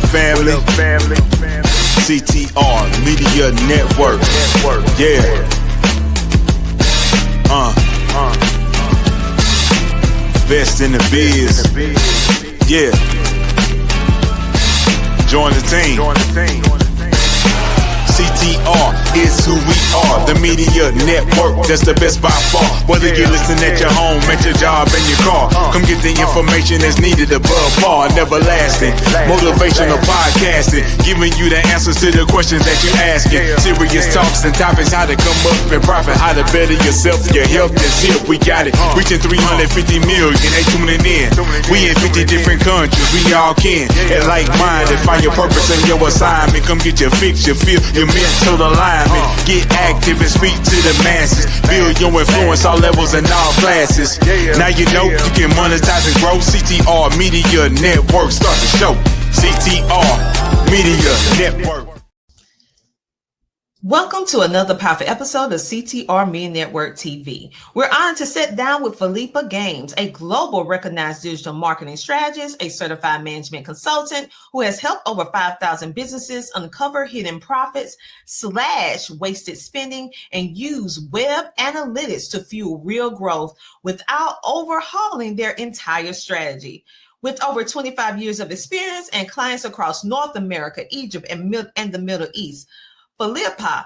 family? CTR Media Network. Yeah. Best in the biz. Yeah. Join the team. CTR is who we are, the media network, that's the best by far. Whether you listen at your home, at your job, in your car, come get the information that's needed above par. Never lasting, motivational podcasting, giving you the answers to the questions that you're asking. Serious talks and topics, how to come up and profit, how to better yourself, your health is here. We got it, reaching 350 million, they tuning in. We in 50 different countries, we all can. And like-minded, find your purpose and your assignment. Come get your fix, your feel, your mental alignment. Get active and speak to the masses. Build your influence all levels and all classes. Now you know you can monetize and grow. CTR Media Network. Start the show. CTR Media Network. Welcome to another powerful episode of CTR Media Network TV. We're honored to sit down with Philippa Gamse, a global recognized digital marketing strategist, a certified management consultant who has helped over 5,000 businesses uncover hidden profits, slash wasted spending, and use web analytics to fuel real growth without overhauling their entire strategy. With over 25 years of experience and clients across North America, Egypt, and the Middle East, Philippa's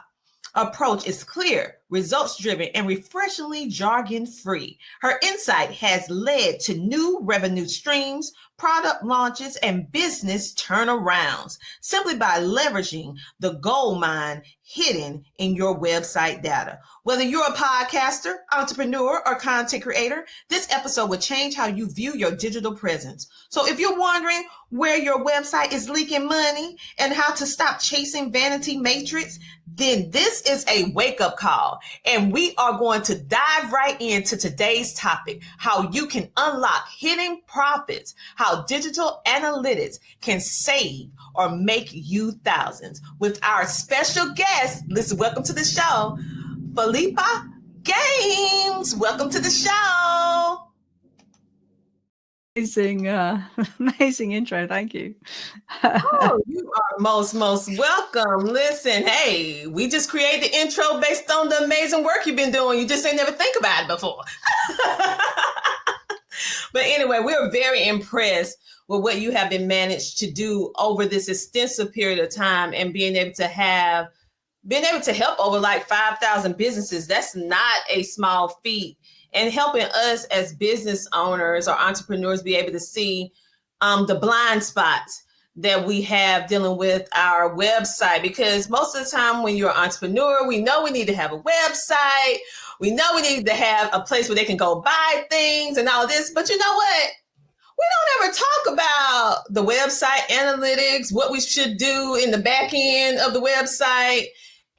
approach is clear, results-driven, and refreshingly jargon-free. Her insight has led to new revenue streams, product launches, and business turnarounds simply by leveraging the gold mine hidden in your website data. Whether you're a podcaster, entrepreneur, or content creator, this episode will change how you view your digital presence. So if you're wondering where your website is leaking money and how to stop chasing vanity matrix, then this is a wake-up call. And we are going to dive right into today's topic, how you can unlock hidden profits, how digital analytics can save or make you thousands. With our special guest, listen, welcome to the show, Philippa Gamse. Welcome to the show. Amazing intro. Thank you. Oh, you are most welcome. Listen, hey, we just created the intro based on the amazing work you've been doing. You just ain't never think about it before. But anyway, we're very impressed with what you have been managed to do over this extensive period of time and being able to help over like 5,000 businesses. That's not a small feat. And helping us as business owners or entrepreneurs be able to see the blind spots that we have dealing with our website. Because most of the time when you're an entrepreneur, we know we need to have a website. We know we need to have a place where they can go buy things and all this. But you know what? We don't ever talk about the website analytics, what we should do in the back end of the website,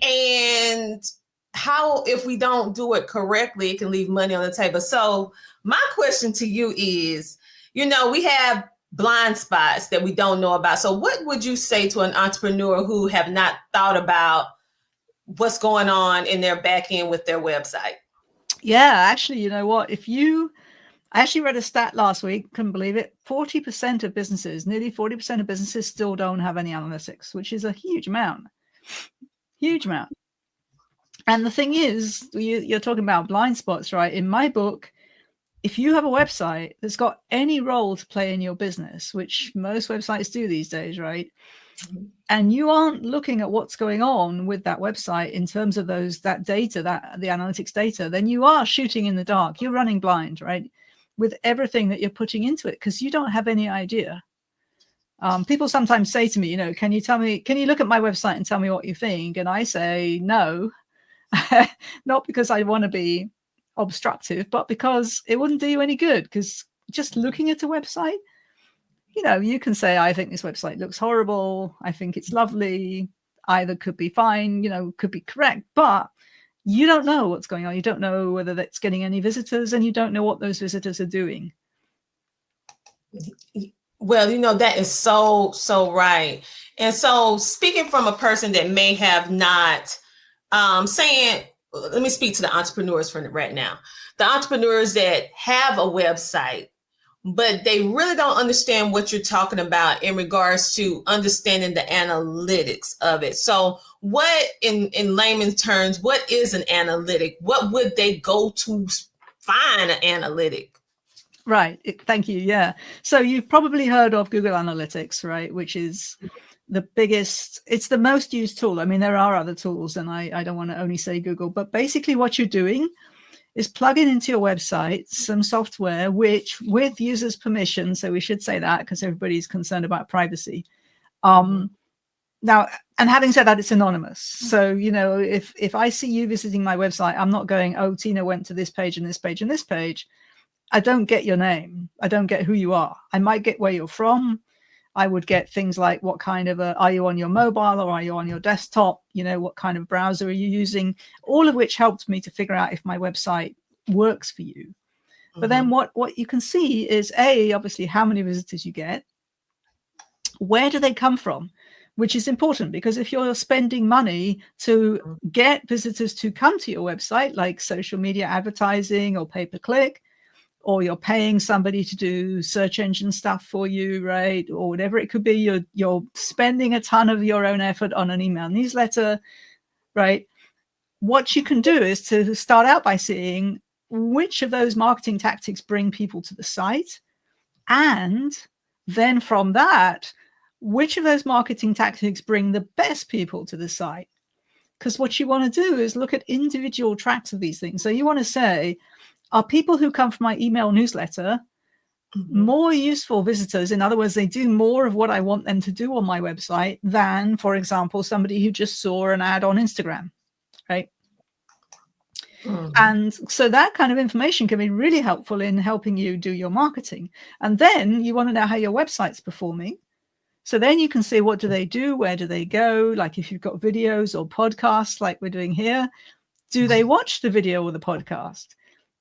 and how, if we don't do it correctly, it can leave money on the table. So my question to you is, we have blind spots that we don't know about. So what would you say to an entrepreneur who have not thought about what's going on in their back end with their website? Yeah, actually, you know what? I actually read a stat last week, couldn't believe it. 40% of businesses, nearly 40% of businesses still don't have any analytics, which is a huge amount. Huge amount. And the thing is, you're talking about blind spots, right? In my book, if you have a website that's got any role to play in your business, which most websites do these days, right? Mm-hmm. And you aren't looking at what's going on with that website in terms of that data, the analytics data, then you are shooting in the dark. You're running blind, right? With everything that you're putting into it, because you don't have any idea. People sometimes say to me, can you look at my website and tell me what you think? And I say, no. Not because I want to be obstructive, but because it wouldn't do you any good. Because just looking at a website, you can say, I think this website looks horrible. I think it's lovely. Either could be fine, could be correct, but you don't know what's going on. You don't know whether that's getting any visitors, and you don't know what those visitors are doing. Well, that is so right. And so speaking from a person that may have not let me speak to the entrepreneurs for right now. The entrepreneurs that have a website, but they really don't understand what you're talking about in regards to understanding the analytics of it. So what, in layman's terms, what is an analytic? What would they go to find an analytic? Right. Thank you. Yeah. So you've probably heard of Google Analytics, right? Which is the biggest, it's the most used tool. I mean, there are other tools, and I don't want to only say Google, but basically what you're doing is plugging into your website some software which, with users' permission, so we should say that because everybody's concerned about privacy. Now, and having said that, it's anonymous. So, you know, if I see you visiting my website, I'm not going, oh, Tina went to this page and this page and this page. I don't get your name. I don't get who you are. I might get where you're from. I would get things like what kind of are you on your mobile or are you on your desktop? You know, what kind of browser are you using? All of which helped me to figure out if my website works for you. But then what you can see is obviously how many visitors you get. Where do they come from? Which is important, because if you're spending money to get visitors to come to your website, like social media advertising or pay-per-click, or you're paying somebody to do search engine stuff for you, right? Or whatever it could be, you're spending a ton of your own effort on an email newsletter, right? What you can do is to start out by seeing which of those marketing tactics bring people to the site. And then from that, which of those marketing tactics bring the best people to the site? Because what you want to do is look at individual tracks of these things. So you want to say, are people who come from my email newsletter more useful visitors? In other words, they do more of what I want them to do on my website than, for example, somebody who just saw an ad on Instagram, right? And so that kind of information can be really helpful in helping you do your marketing. And then you want to know how your website's performing. So then you can see, what do they do? Where do they go? Like if you've got videos or podcasts like we're doing here, do they watch the video or the podcast?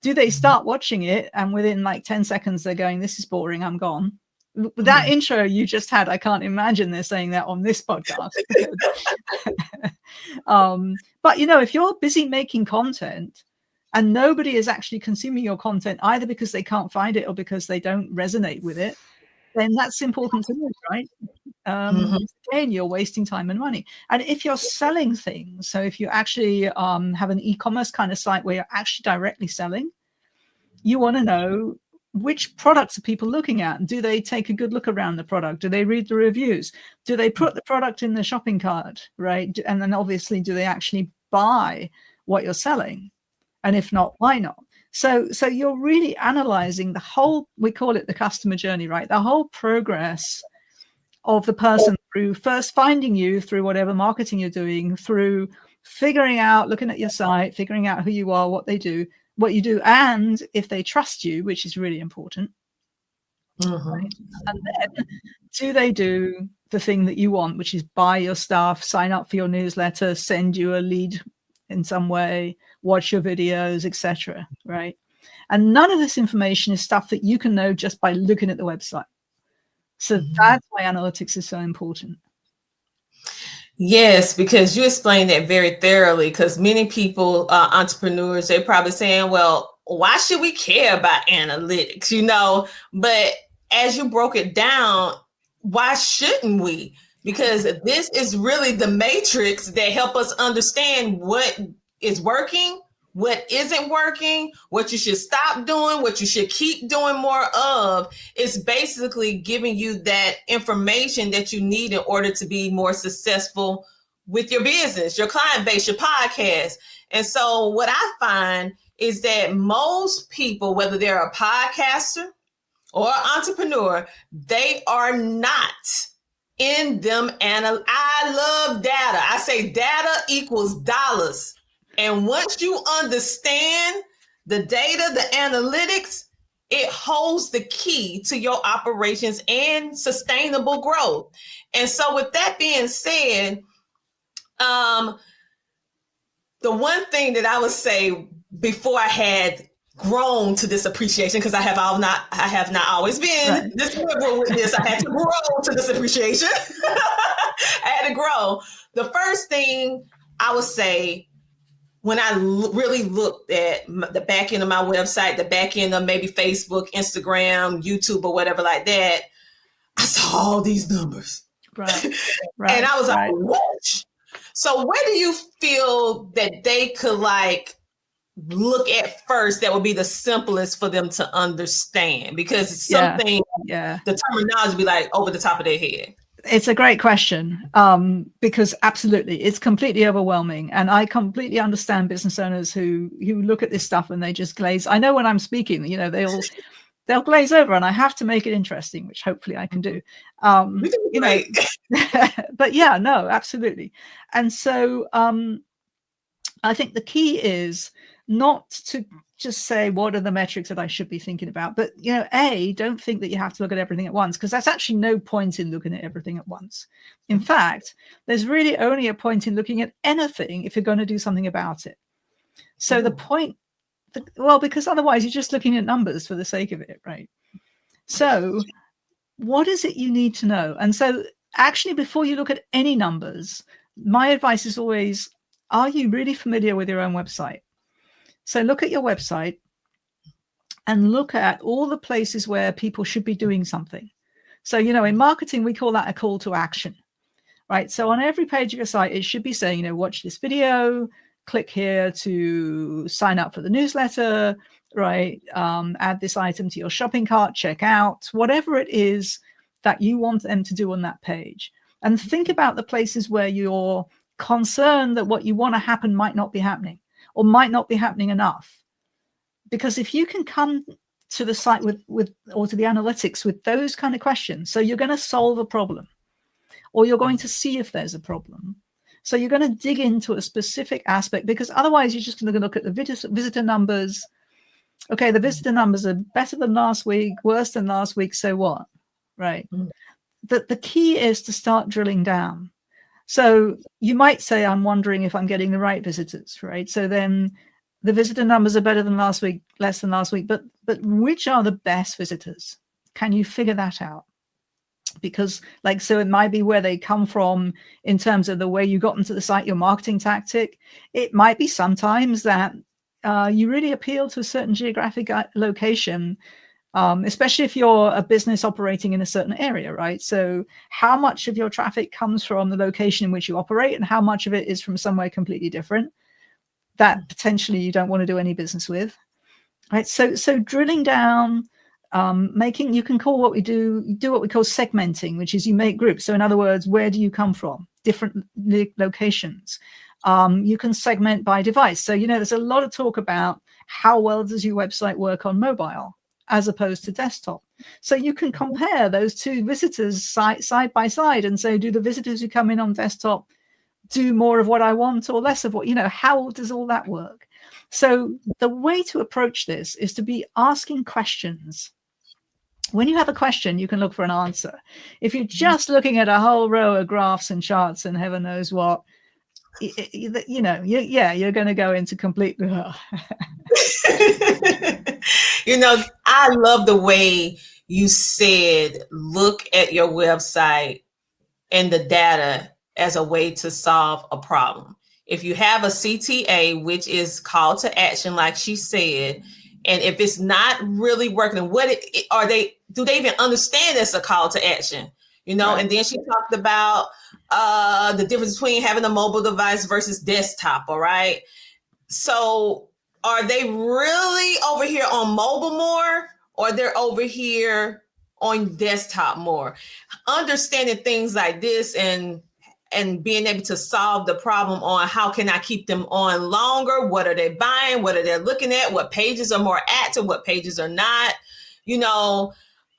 Do they start watching it and within like 10 seconds they're going, this is boring, I'm gone? That intro you just had, I can't imagine they're saying that on this podcast. But, you know, if you're busy making content and nobody is actually consuming your content, either because they can't find it or because they don't resonate with it, then that's important to know, right? Again, you're wasting time and money. And if you're selling things, so if you actually have an e-commerce kind of site where you're actually directly selling, you want to know which products are people looking at. Do they take a good look around the product? Do they read the reviews? Do they put the product in the shopping cart, right? And then obviously, do they actually buy what you're selling? And if not, why not? So you're really analyzing the whole, we call it the customer journey, right? The whole progress of the person through first finding you through whatever marketing you're doing, through figuring out, looking at your site, figuring out who you are, what they do, what you do, and if they trust you, which is really important. Right? And then do they do the thing that you want, which is buy your stuff, sign up for your newsletter, send you a lead in some way, watch your videos, etc. Right? And none of this information is stuff that you can know just by looking at the website. So that's why analytics is so important. Yes, because you explained that very thoroughly, because many people, entrepreneurs, they're probably saying, well, why should we care about analytics, you know? But as you broke it down, why shouldn't we? Because this is really the matrix that help us understand what is working, what isn't working, what you should stop doing, what you should keep doing more of. Is basically giving you that information that you need in order to be more successful with your business, your client base, your podcast. And so what I find is that most people, whether they're a podcaster or an entrepreneur, they are not in them. And I love data. I say data equals dollars. And once you understand the data, the analytics, it holds the key to your operations and sustainable growth. And so with that being said, the one thing that I would say before I had grown to this appreciation, because I have not always been this liberal with this. I had to grow to this appreciation. I had to grow. The first thing I would say when I really looked at the back end of my website, the back end of maybe Facebook, Instagram, YouTube, or whatever like that, I saw all these numbers. Right. And I was like, whoosh. So where do you feel that they could like look at first that would be the simplest for them to understand? Because it's something, the terminology be like over the top of their head. It's a great question, because absolutely, it's completely overwhelming. And I completely understand business owners who look at this stuff and they just glaze. I know when I'm speaking, you know, they'll glaze over, and I have to make it interesting, which hopefully I can do. You know, but yeah, no, absolutely. And so I think the key is not to just say, what are the metrics that I should be thinking about? But, you know, don't think that you have to look at everything at once, because that's actually no point in looking at everything at once. In fact, there's really only a point in looking at anything if you're going to do something about it. So the point, well, because otherwise you're just looking at numbers for the sake of it, right? So what is it you need to know? And so actually, before you look at any numbers, my advice is always, are you really familiar with your own website? So look at your website and look at all the places where people should be doing something. So, you know, in marketing, we call that a call to action, right? So on every page of your site, it should be saying, you know, watch this video, click here to sign up for the newsletter, right? Add this item to your shopping cart, check out, whatever it is that you want them to do on that page. And think about the places where you're concerned that what you want to happen might not be happening, or might not be happening enough. Because if you can come to the site with or to the analytics with those kind of questions, so you're going to solve a problem, or you're going to see if there's a problem. So you're going to dig into a specific aspect, because otherwise you're just going to look at the visitor numbers. Okay, the visitor numbers are better than last week, worse than last week, so what? Right. The key is to start drilling down. So you might say, I'm wondering if I'm getting the right visitors, right? So then the visitor numbers are better than last week, less than last week, but which are the best visitors? Can you figure that out? Because like, so it might be where they come from in terms of the way you got them to the site, your marketing tactic. It might be sometimes that you really appeal to a certain geographic location, especially if you're a business operating in a certain area, right? So how much of your traffic comes from the location in which you operate, and how much of it is from somewhere completely different that potentially you don't want to do any business with, right? So drilling down, you can call what we do what we call segmenting, which is you make groups. So in other words, where do you come from? Different locations. You can segment by device. So, you know, there's a lot of talk about how well does your website work on mobile as opposed to desktop. So you can compare those two visitors side by side and say, do the visitors who come in on desktop do more of what I want or less of what, you know, how does all that work? So the way to approach this is to be asking questions. When you have a question, you can look for an answer. If you're just looking at a whole row of graphs and charts and heaven knows what, you know, you're going to go into complete. You know, I love the way you said, look at your website and the data as a way to solve a problem. If you have a CTA, which is call to action, like she said, and if it's not really working, do they even understand it's a call to action? You know, right. And then she talked about the difference between having a mobile device versus desktop. All right. So are they really over here on mobile more, or they're over here on desktop more? Understanding things like this and being able to solve the problem on how can I keep them on longer? What are they buying? What are they looking at? What pages are more active? What pages are not? You know,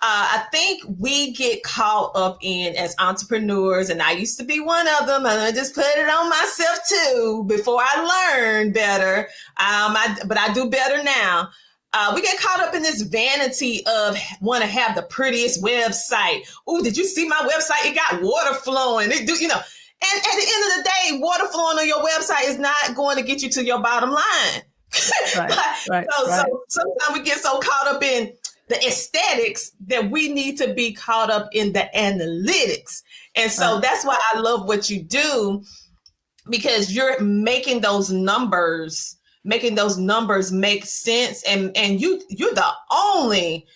I think we get caught up in as entrepreneurs, and I used to be one of them, and I just put it on myself too before I learned better. But I do better now. We get caught up in this vanity of want to have the prettiest website. Oh, did you see my website? It got water flowing. You know, and at the end of the day, water flowing on your website is not going to get you to your bottom line. Right. So sometimes we get so caught up in the aesthetics that we need to be caught up in the analytics. And so that's why I love what you do. because you're making those numbers make sense. And you're the only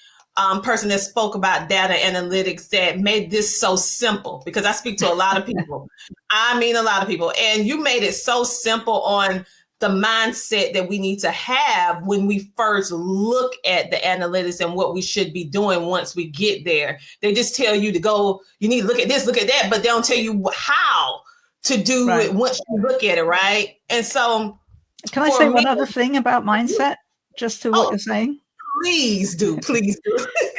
person that spoke about data analytics that made this so simple, because I speak to a lot of people. I mean, a lot of people. And you made it so simple on the mindset that we need to have when we first look at the analytics and what we should be doing once we get there. They just tell you to go, you need to look at this, look at that, but they don't tell you how to do it once you look at it, right? And so, can I say one other thing about mindset, just to what you're saying? Please do.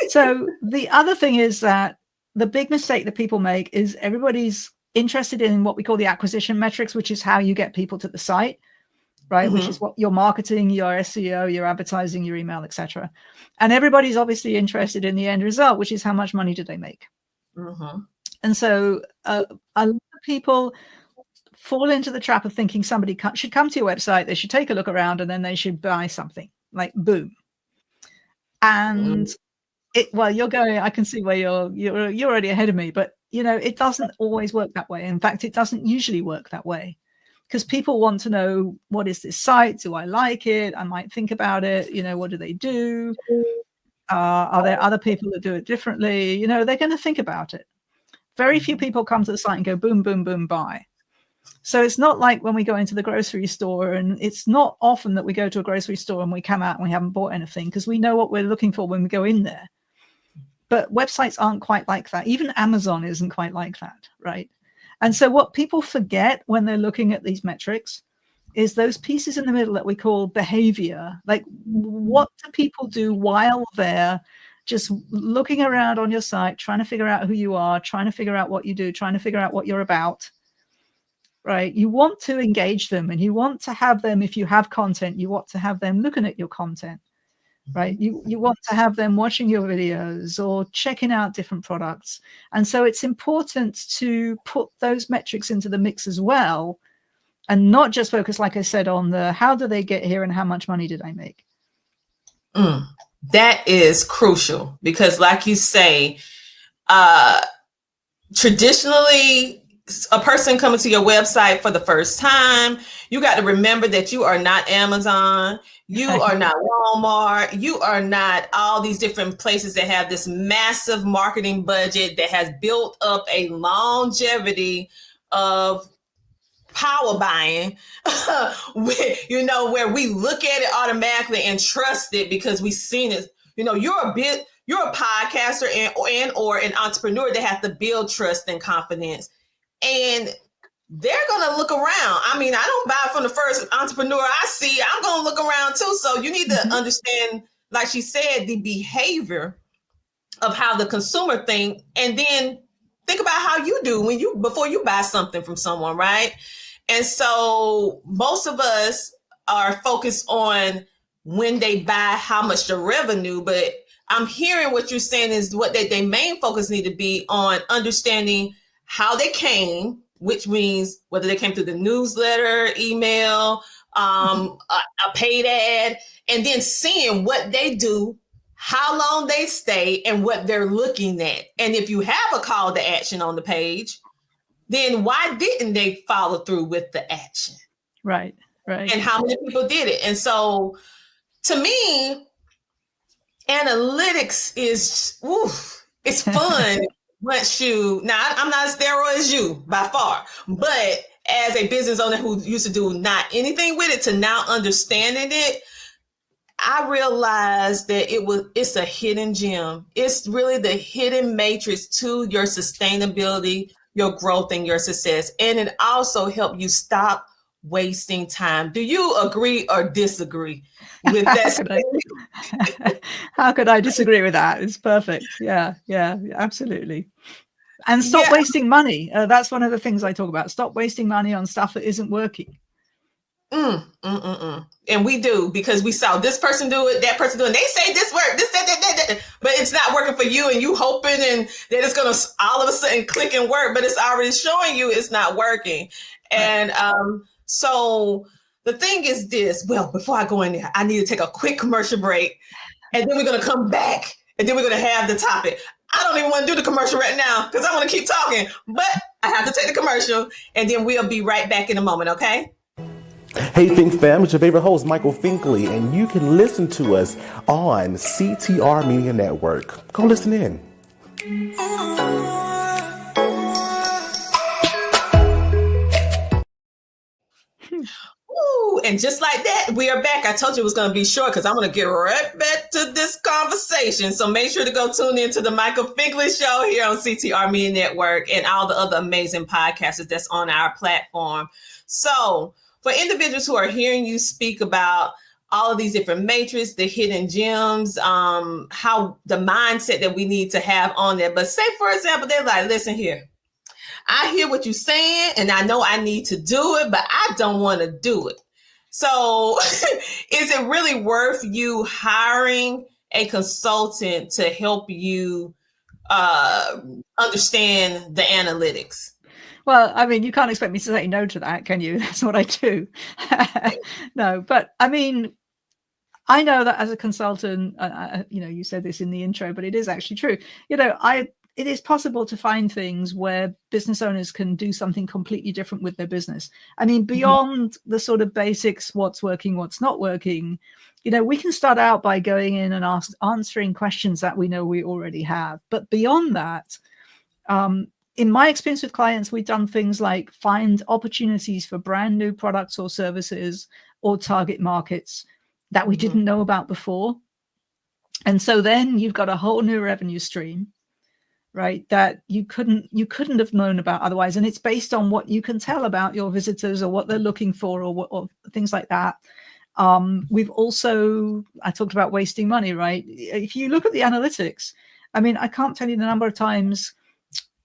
So the other thing is that the big mistake that people make is everybody's interested in what we call the acquisition metrics, which is how you get people to the site, right? Which is what your marketing, your SEO, your advertising, your email, etc. And everybody's obviously interested in the end result, which is how much money do they make. And so a lot of people fall into the trap of thinking somebody should come to your website, they should take a look around, and then they should buy something, like boom. And you're going, I can see where you're already ahead of me, but it doesn't always work that way. In fact, it doesn't usually work that way, because people want to know, what is this site? Do I like it? I might think about it. What do they do? Are there other people that do it differently? They're going to think about it. Very few people come to the site and go boom, boom, boom, buy. So it's not like when we go into the grocery store, and it's not often that we go to a grocery store and we come out and we haven't bought anything, because we know what we're looking for when we go in there. But websites aren't quite like that. Even Amazon isn't quite like that, right? And so what people forget when they're looking at these metrics is those pieces in the middle that we call behavior. Like, what do people do while they're just looking around on your site, trying to figure out who you are, trying to figure out what you do, trying to figure out what you're about, right? You want to engage them, and you want to have them, if you have content, you want to have them looking at your content, right? You want to have them watching your videos or checking out different products. And so it's important to put those metrics into the mix as well, and not just focus, like I said, on the how do they get here and how much money did I make. That is crucial, because like you say, traditionally, a person coming to your website for the first time, you got to remember that you are not Amazon, you are not Walmart, you are not all these different places that have this massive marketing budget that has built up a longevity of power buying, where we look at it automatically and trust it because we've seen it. You're a podcaster and or an entrepreneur that has to build trust and confidence. And they're going to look around. I mean, I don't buy from the first entrepreneur I see. I'm going to look around too. So you need to understand, like she said, the behavior of how the consumer think, and then think about how you do before you buy something from someone, right? And so most of us are focused on when they buy, how much the revenue, but I'm hearing what you're saying is what their main focus need to be on understanding how they came, which means whether they came through the newsletter, email, a paid ad, and then seeing what they do, how long they stay, and what they're looking at. And if you have a call to action on the page, then why didn't they follow through with the action? Right. And how many people did it? And so to me, analytics is, it's fun. Once I'm not as thorough as you by far, but as a business owner who used to do not anything with it to now understanding it, I realized that it's a hidden gem. It's really the hidden matrix to your sustainability, your growth, and your success. And it also helps you stop wasting time. Do you agree or disagree with that? How could I disagree with that? It's perfect. Yeah, absolutely. And stop wasting money. That's one of the things I talk about. Stop wasting money on stuff that isn't working. And we do, because we saw this person do it, that person do it. They say this work, this, that, but it's not working for you, and you hoping and that it's going to all of a sudden click and work, but it's already showing you it's not working. And so the thing is this, well, before I go in there, I need to take a quick commercial break, and then we're going to come back, and then we're going to have the topic. I don't even want to do the commercial right now because I want to keep talking, but I have to take the commercial and then we'll be right back in a moment, okay? Hey Think Fam, it's your favorite host, Michael Finkley, and you can listen to us on CTR Media Network. Go listen in. Ooh, and just like that, we are back. I told you it was going to be short because I'm going to get right back to this conversation. So make sure to go tune in to the Michael Finkley Show here on CTR Media Network and all the other amazing podcasts that's on our platform. So for individuals who are hearing you speak about all of these different matrices, the hidden gems, how the mindset that we need to have on there. But say, for example, they're like, listen here. I hear what you're saying and I know I need to do it, but I don't want to do it. So is it really worth you hiring a consultant to help you understand the analytics? Well, I mean, you can't expect me to say no to that, can you? That's what I do. No, but I mean, I know that as a consultant, you said this in the intro, but it is actually true. It is possible to find things where business owners can do something completely different with their business. I mean, beyond the sort of basics, what's working, what's not working, we can start out by going in and answering questions that we know we already have. But beyond that, in my experience with clients, we've done things like find opportunities for brand new products or services or target markets that we didn't know about before. And so then you've got a whole new revenue stream, right, that you couldn't have known about otherwise. And it's based on what you can tell about your visitors or what they're looking for or things like that. We've also, I talked about wasting money, right? If you look at the analytics, I mean, I can't tell you the number of times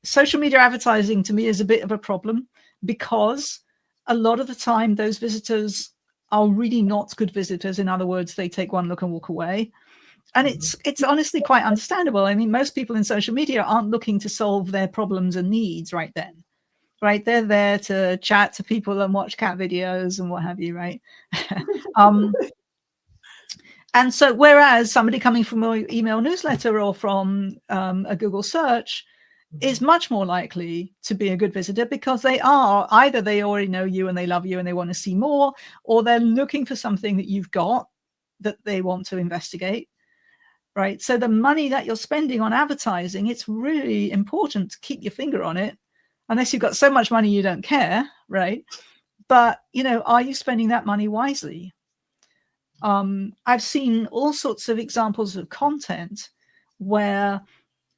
social media advertising to me is a bit of a problem because a lot of the time those visitors are really not good visitors. In other words, they take one look and walk away. And it's honestly quite understandable. I mean, most people in social media aren't looking to solve their problems and needs right then, right? They're there to chat to people and watch cat videos and what have you, right? And so whereas somebody coming from an email newsletter or from a Google search is much more likely to be a good visitor because they already know you and they love you and they want to see more, or they're looking for something that you've got that they want to investigate. Right. So the money that you're spending on advertising, it's really important to keep your finger on it, unless you've got so much money you don't care. Right. But, are you spending that money wisely? I've seen all sorts of examples of content where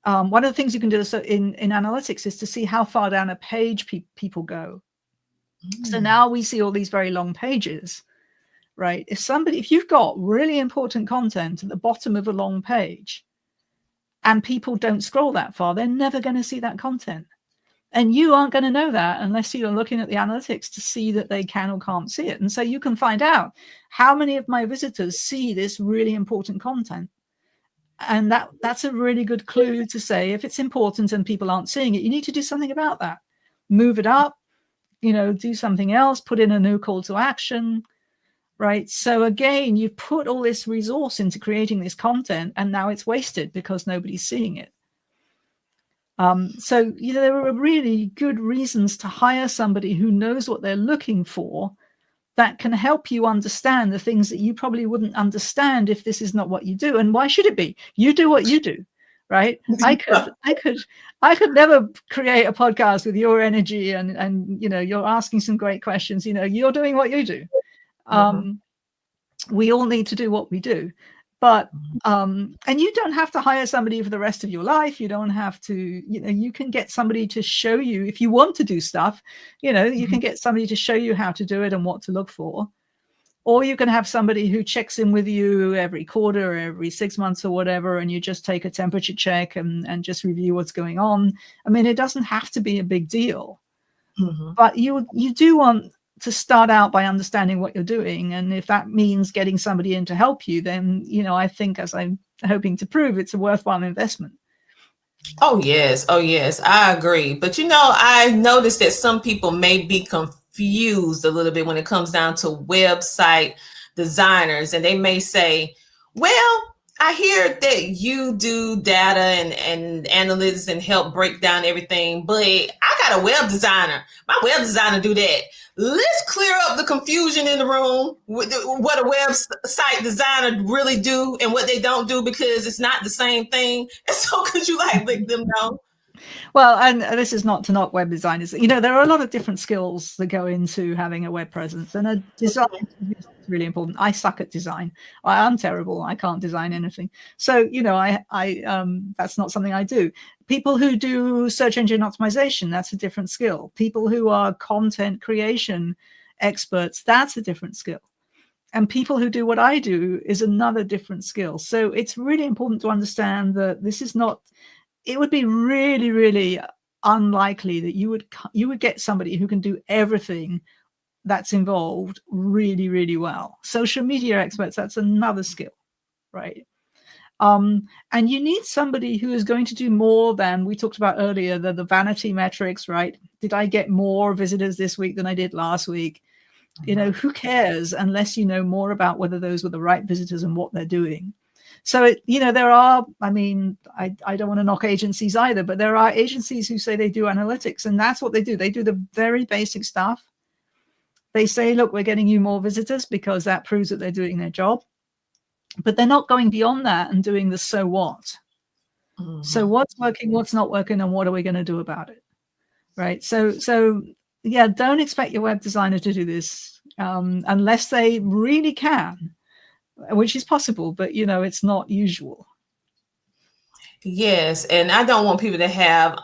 one of the things you can do in analytics is to see how far down a page people go. So now we see all these very long pages. Right. If you've got really important content at the bottom of a long page and people don't scroll that far, they're never going to see that content. And you aren't going to know that unless you're looking at the analytics to see that they can or can't see it. And so you can find out how many of my visitors see this really important content. And that's a really good clue to say if it's important and people aren't seeing it, you need to do something about that. Move it up, do something else, put in a new call to action. Right. So again, you put all this resource into creating this content and now it's wasted because nobody's seeing it. So, there are really good reasons to hire somebody who knows what they're looking for that can help you understand the things that you probably wouldn't understand if this is not what you do. And why should it be? You do what you do. Right. I could never create a podcast with your energy and you're asking some great questions. You're doing what you do. We all need to do what we do, but and you don't have to hire somebody for the rest of your life. You don't have to, you can get somebody to show you if you want to do stuff, you can get somebody to show you how to do it and what to look for. Or you can have somebody who checks in with you every quarter or every 6 months or whatever, and you just take a temperature check and just review what's going on. I mean, it doesn't have to be a big deal, but you do want to start out by understanding what you're doing. And if that means getting somebody in to help you, then, I think, as I'm hoping to prove, it's a worthwhile investment. Oh, yes. I agree. But, I noticed that some people may be confused a little bit when it comes down to website designers. And they may say, well, I hear that you do data and analytics and help break down everything, but I got a web designer. My web designer do that. Let's clear up the confusion in the room with what a website designer really do and what they don't do, because it's not the same thing. And so could you like let them know? Well, and this is not to knock web designers. There are a lot of different skills that go into having a web presence, and a design is really important. I suck at design. I'm terrible. I can't design anything. So, that's not something I do. People who do search engine optimization, that's a different skill. People who are content creation experts, that's a different skill. And people who do what I do is another different skill. So it's really important to understand that this is not, it would be really, really unlikely that you would get somebody who can do everything that's involved really, really well. Social media experts, that's another skill, right? And you need somebody who is going to do more than we talked about earlier, the vanity metrics, right? Did I get more visitors this week than I did last week? Who cares unless you know more about whether those were the right visitors and what they're doing. So, there are, I don't want to knock agencies either, but there are agencies who say they do analytics, and that's what they do. They do the very basic stuff. They say, look, we're getting you more visitors because that proves that they're doing their job. But they're not going beyond that and doing the so what. Mm-hmm. So what's working, what's not working, and what are we going to do about it? Right. So yeah, don't expect your web designer to do this unless they really can, which is possible, but it's not usual. Yes, and I don't want people to have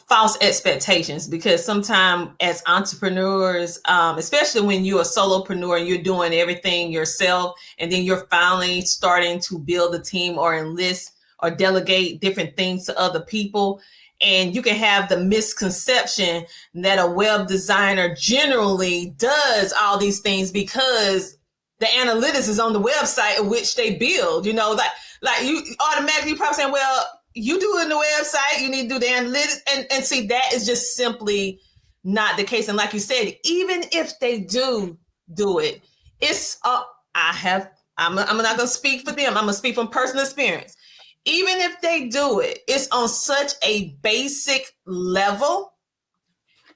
false expectations, because sometimes as entrepreneurs, especially when you're a solopreneur and you're doing everything yourself, and then you're finally starting to build a team or enlist or delegate different things to other people, and you can have the misconception that a web designer generally does all these things because the analytics is on the website in which they build, like you automatically probably saying, well, you do it in the website, you need to do the analytics. And see, that is just simply not the case. And like you said, even if they do it, it's, I'm not going to speak for them. I'm going to speak from personal experience. Even if they do it, it's on such a basic level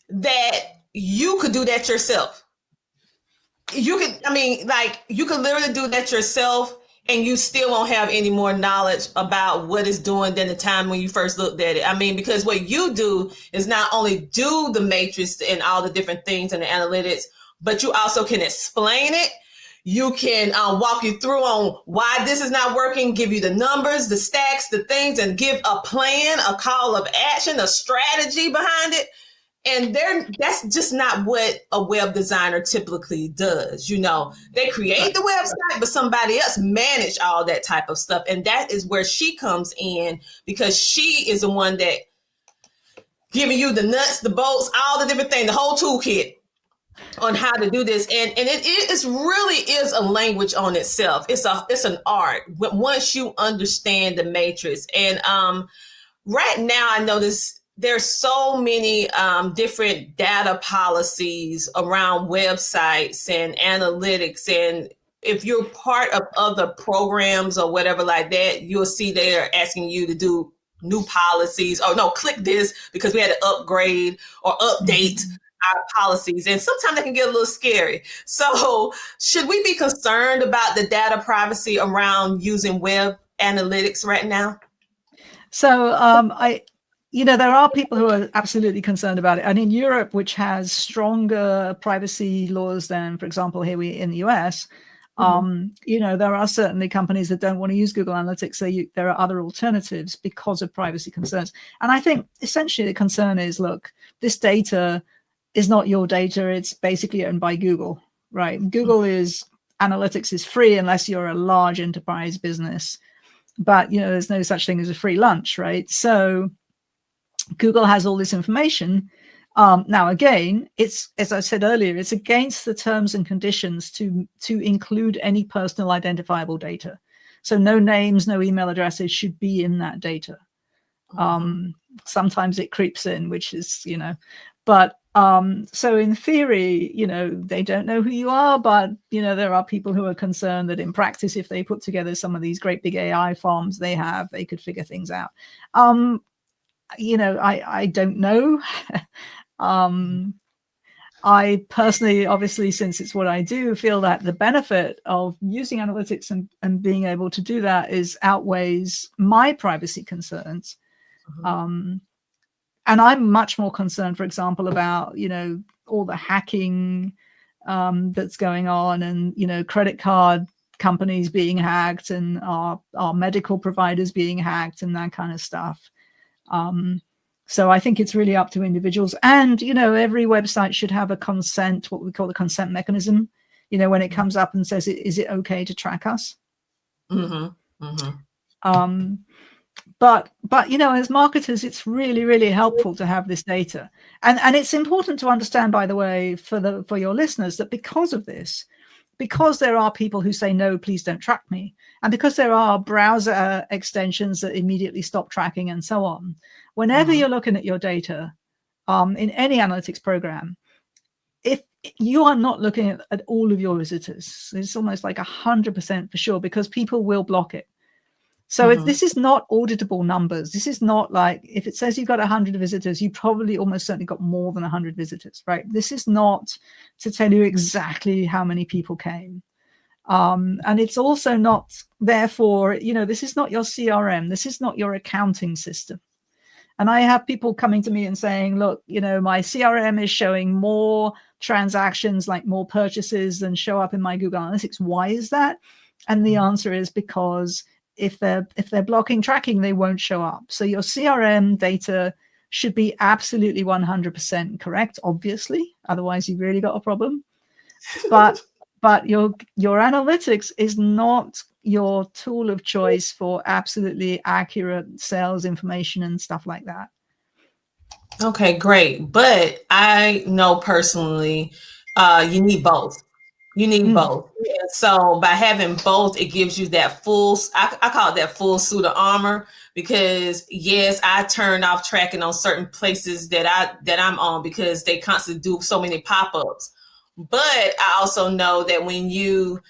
that you could do that yourself. You could literally do that yourself, and you still won't have any more knowledge about what it's doing than the time when you first looked at it. Because what you do is not only do the matrix and all the different things and the analytics, but you also can explain it. You can walk you through on why this is not working, give you the numbers, the stacks, the things, and give a plan, a call of action, a strategy behind it. And that's just not what a web designer typically does. They create the website, but somebody else manage all that type of stuff. And that is where she comes in, because she is the one that giving you the nuts, the bolts, all the different things, the whole toolkit on how to do this. And it really is a language on itself. It's an art once you understand the matrix. And right now I notice there's so many different data policies around websites and analytics. And if you're part of other programs or whatever like that, you'll see they're asking you to do new policies. Oh, no, click this because we had to upgrade or update our policies. And sometimes they can get a little scary. So should we be concerned about the data privacy around using web analytics right now? So there are people who are absolutely concerned about it. And in Europe, which has stronger privacy laws than, for example, here in the US, there are certainly companies that don't want to use Google Analytics. So there are other alternatives because of privacy concerns. And I think essentially the concern is, look, this data is not your data. It's basically owned by Google, right? Analytics is free unless you're a large enterprise business. But, there's no such thing as a free lunch, right? So Google has all this information. Now, again, it's, as I said earlier, it's against the terms and conditions to include any personal identifiable data. So no names, no email addresses should be in that data. Sometimes it creeps in, which is, but So in theory, they don't know who you are, but, there are people who are concerned that in practice, if they put together some of these great big AI farms they have, they could figure things out. I don't know. I personally, obviously, since it's what I do, feel that the benefit of using analytics and being able to do that outweighs my privacy concerns. And I'm much more concerned, for example, about, all the hacking that's going on, and, credit card companies being hacked, and our medical providers being hacked, and that kind of stuff. So I think it's really up to individuals. And, every website should have a consent, what we call the consent mechanism, when it comes up and says, is it okay to track us? But as marketers, it's really, really helpful to have this data. And it's important to understand, by the way, for your listeners, that because of this, because there are people who say, no, please don't track me, and because there are browser extensions that immediately stop tracking and so on, whenever you're looking at your data in any analytics program, if you are not looking at all of your visitors, it's almost like 100% for sure, because people will block it. So this is not auditable numbers. This is not like, if it says you've got 100 visitors, you probably almost certainly got more than 100 visitors, right? This is not to tell you exactly how many people came. And it's also not, therefore, this is not your CRM. This is not your accounting system. And I have people coming to me and saying, look, my CRM is showing more transactions, like more purchases, than show up in my Google Analytics. Why is that? And the answer is because if they're blocking tracking, they won't show up. So your CRM data should be absolutely 100% correct, obviously. Otherwise, you've really got a problem. But your analytics is not your tool of choice for absolutely accurate sales information and stuff like that. Okay, great. But I know personally, you need both. You need both. So by having both, it gives you that full, I call it that full suit of armor, because yes, I turn off tracking on certain places that I'm on because they constantly do so many pop-ups. But I also know that when you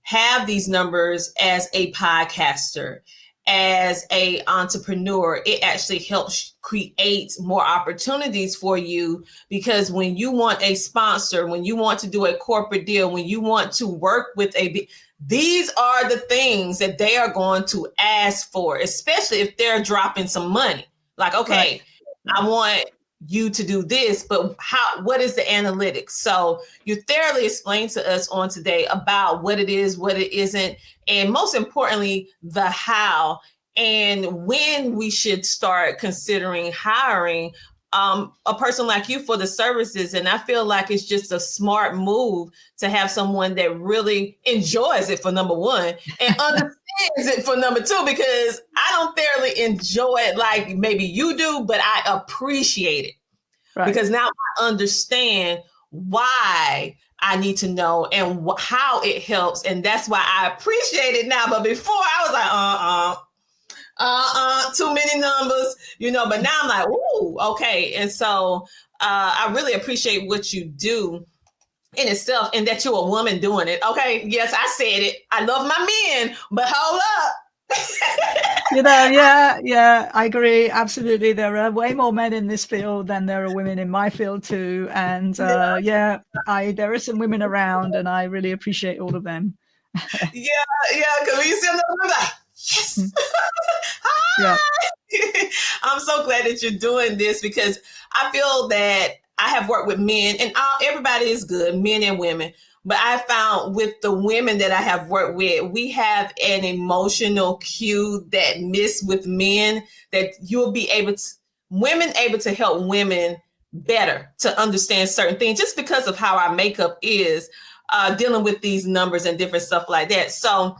have these numbers as a podcaster, as a entrepreneur, it actually helps create more opportunities for you, because when you want a sponsor, when you want to do a corporate deal, when you want to work with these are the things that they are going to ask for, especially if they're dropping some money. Like, okay, right, I want you to do this, but what is the analytics? So you thoroughly explained to us on today about what it is, what it isn't, and most importantly, the how and when we should start considering hiring a person like you for the services. And I feel like it's just a smart move to have someone that really enjoys it, for number one, and understands it, for number two, because I don't thoroughly enjoy it like maybe you do, but I appreciate it. Right. Because now I understand why I need to know and how it helps. And that's why I appreciate it now. But before I was like, too many numbers, but now I'm like, ooh, okay. And so I really appreciate what you do in itself, and that you're a woman doing it. Okay. Yes, I said it. I love my men, but hold up. Yeah, I agree. Absolutely. There are way more men in this field than there are women in my field too. And there are some women around, and I really appreciate all of them. Yeah. Because when you see them, I'm like, yes. Yeah. I'm so glad that you're doing this, because I feel that I have worked with men, and everybody is good, men and women. But I found with the women that I have worked with, we have an emotional cue that miss with men, that you'll be women able to help women better to understand certain things, just because of how our makeup is dealing with these numbers and different stuff like that. So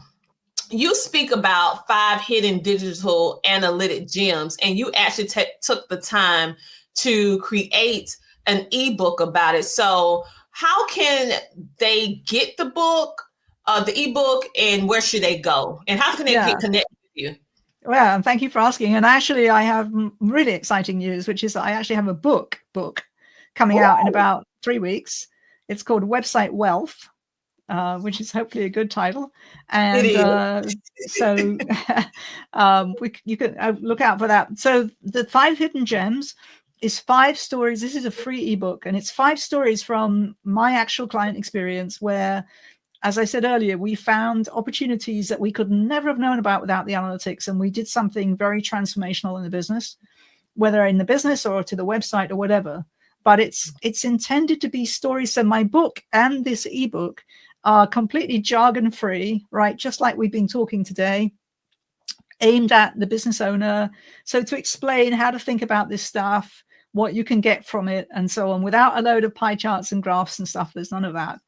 you speak about 5 hidden digital analytic gems, and you actually took the time to create an ebook about it. So how can they get the book, the ebook, and where should they go? And how can they get connected with you? Well, thank you for asking. And actually, I have really exciting news, which is that I actually have a book. coming out in about 3 weeks. It's called Website Wealth, which is hopefully a good title. And so you can look out for that. So the 5 Hidden Gems is 5 stories. This is a free ebook, and it's 5 stories from my actual client experience where, as I said earlier, we found opportunities that we could never have known about without the analytics. And we did something very transformational in the business, whether in the business or to the website or whatever. But it's intended to be stories. So my book and this ebook are completely jargon free, right? Just like we've been talking today, aimed at the business owner. So to explain how to think about this stuff, what you can get from it, and so on, without a load of pie charts and graphs and stuff. There's none of that.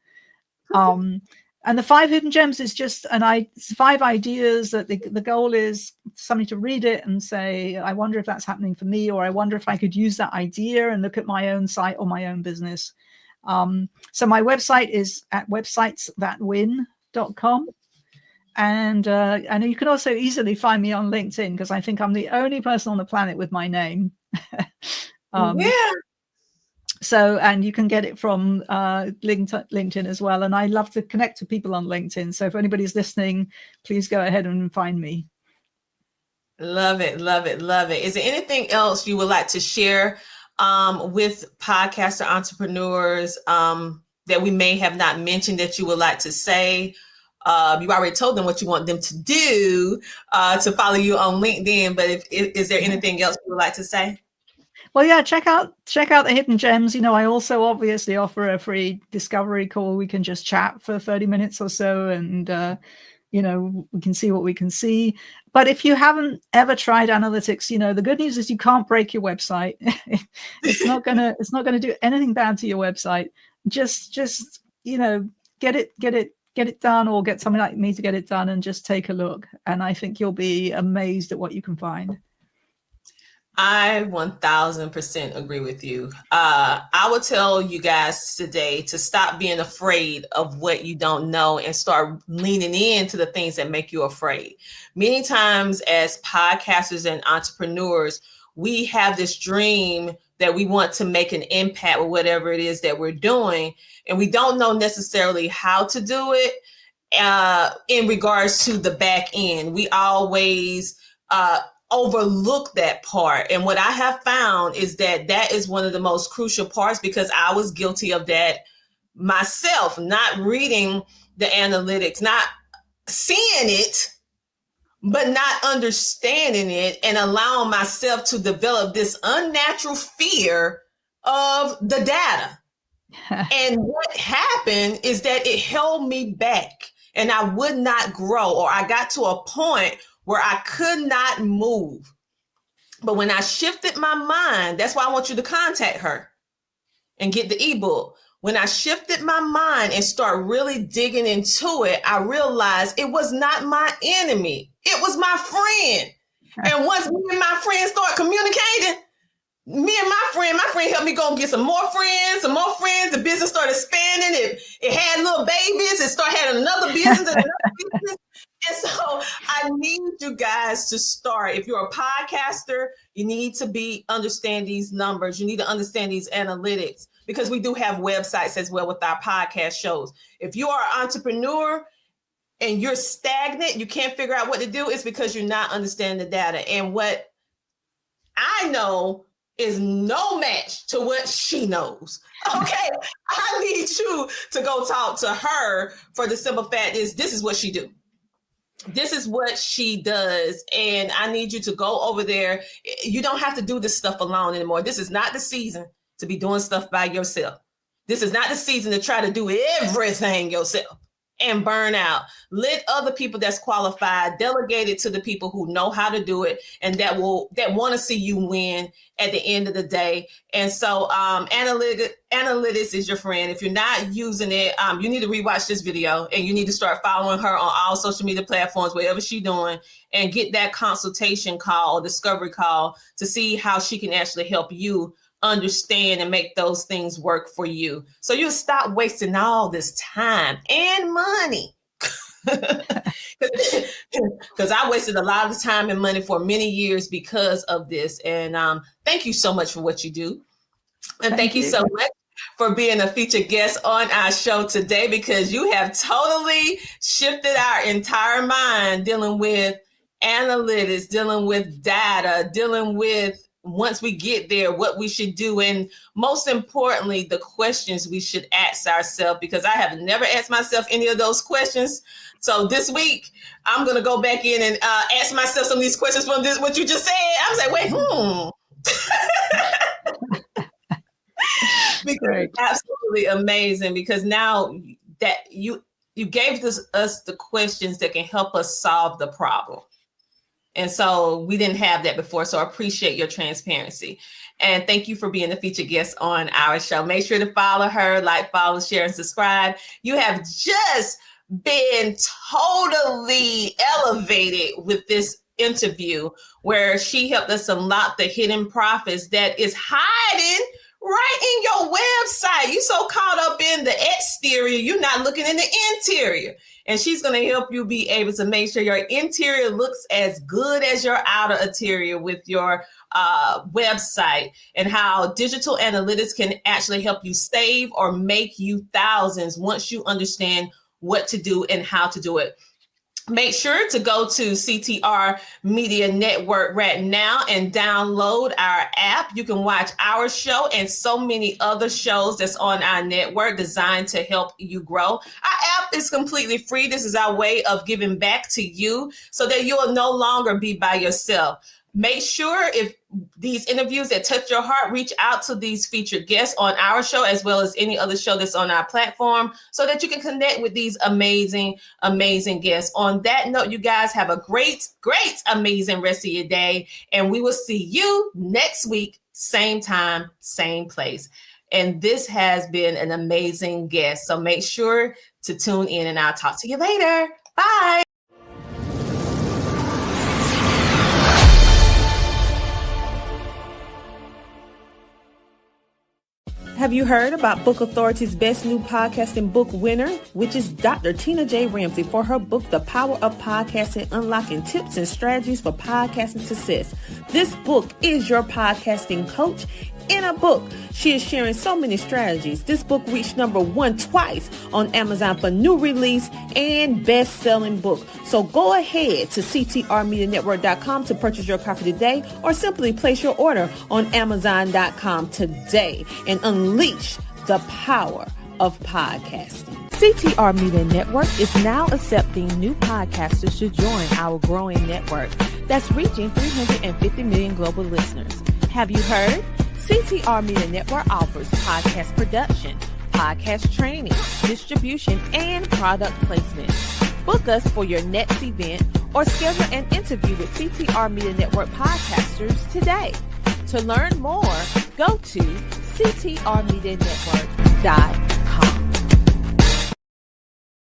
And the 5 Hidden Gems is just 5 ideas that the goal is somebody to read it and say, I wonder if that's happening for me, or I wonder if I could use that idea and look at my own site or my own business. So my website is at websitesthatwin.com. And you can also easily find me on LinkedIn, because I think I'm the only person on the planet with my name. So, and you can get it from LinkedIn as well. And I love to connect to people on LinkedIn. So if anybody's listening, please go ahead and find me. Love it, love it, love it. Is there anything else you would like to share with podcaster entrepreneurs that we may have not mentioned that you would like to say? You already told them what you want them to do to follow you on LinkedIn, but is there anything else you would like to say? Well, yeah, check out the Hidden Gems. I also obviously offer a free discovery call. We can just chat for 30 minutes or so, and we can see what we can see. But if you haven't ever tried analytics, the good news is you can't break your website. It's not gonna do anything bad to your website. Just get it done, or get somebody like me to get it done, and just take a look. And I think you'll be amazed at what you can find. I 1000% agree with you. I would tell you guys today to stop being afraid of what you don't know and start leaning into the things that make you afraid. Many times as podcasters and entrepreneurs, we have this dream that we want to make an impact with whatever it is that we're doing, and we don't know necessarily how to do it in regards to the back end. We always overlook that part. And what I have found is that is one of the most crucial parts, because I was guilty of that myself, not reading the analytics, not seeing it, but not understanding it, and allowing myself to develop this unnatural fear of the data. And what happened is that it held me back, and I would not grow, or I got to a point where I could not move. But when I shifted my mind, that's why I want you to contact her and get the ebook. When I shifted my mind and start really digging into it, I realized it was not my enemy. It was my friend. And once me and my friend start communicating, me and my friend helped me go get some more friends. The business started expanding. It had little babies. It started having another business and another business. And so I need you guys to start. If you're a podcaster, you need to understand these numbers. You need to understand these analytics, because we do have websites as well with our podcast shows. If you are an entrepreneur and you're stagnant, you can't figure out what to do, it's because you're not understanding the data. And what I know is no match to what she knows. Okay, I need you to go talk to her, for the simple fact is this is what she do. This is what she does. And I need you to go over there. You don't have to do this stuff alone anymore. This is not the season to be doing stuff by yourself. This is not the season to try to do everything yourself and burn out. Let other people that's qualified delegate it to the people who know how to do it, and that want to see you win at the end of the day. And so analytics is your friend. If you're not using it, you need to rewatch this video, and you need to start following her on all social media platforms, whatever she's doing, and get that consultation call, discovery call, to see how she can actually help you understand and make those things work for you. So you stop wasting all this time and money. Because I wasted a lot of time and money for many years because of this. And thank you so much for what you do. And thank you so much for being a featured guest on our show today, because you have totally shifted our entire mind dealing with analytics, dealing with data, dealing with once we get there, what we should do. And most importantly, the questions we should ask ourselves, because I have never asked myself any of those questions. So this week, I'm going to go back in and ask myself some of these questions from this, what you just said. I was like, wait, because it's absolutely amazing, because now that you gave us the questions that can help us solve the problem. And so we didn't have that before. So I appreciate your transparency. And thank you for being a featured guest on our show. Make sure to follow her, like, follow, share, and subscribe. You have just been totally elevated with this interview, where she helped us unlock the hidden profits that is hiding right in your website. You so caught up in the exterior, you're not looking in the interior. And she's going to help you be able to make sure your interior looks as good as your outer exterior with your website, and how digital analytics can actually help you save or make you thousands once you understand what to do and how to do it. Make sure to go to CTR Media Network right now and download our app. You can watch our show and so many other shows that's on our network designed to help you grow. Our app is completely free. This is our way of giving back to you so that you will no longer be by yourself. Make sure, if these interviews that touch your heart, reach out to these featured guests on our show, as well as any other show that's on our platform, so that you can connect with these amazing, amazing guests. On that note, you guys have a great, amazing rest of your day. And we will see you next week, same time, same place. And this has been an amazing guest. So make sure to tune in, and I'll talk to you later. Bye. Have you heard about Book Authority's best new podcasting book winner, which is Dr. Tina J. Ramsay, for her book, The Power of Podcasting, Unlocking Tips and Strategies for Podcasting Success. This book is your podcasting coach in a book. She is sharing so many strategies. This book reached #1 twice on Amazon for new release and best-selling book. So go ahead to ctrmedianetwork.com to purchase your copy today, or simply place your order on amazon.com today and unleash the power of podcasting. CTR Media Network is now accepting new podcasters to join our growing network that's reaching 350 million global listeners. Have you heard? CTR Media Network offers podcast production, podcast training, distribution, and product placement. Book us for your next event or schedule an interview with CTR Media Network podcasters today. To learn more, go to ctrmedianetwork.com.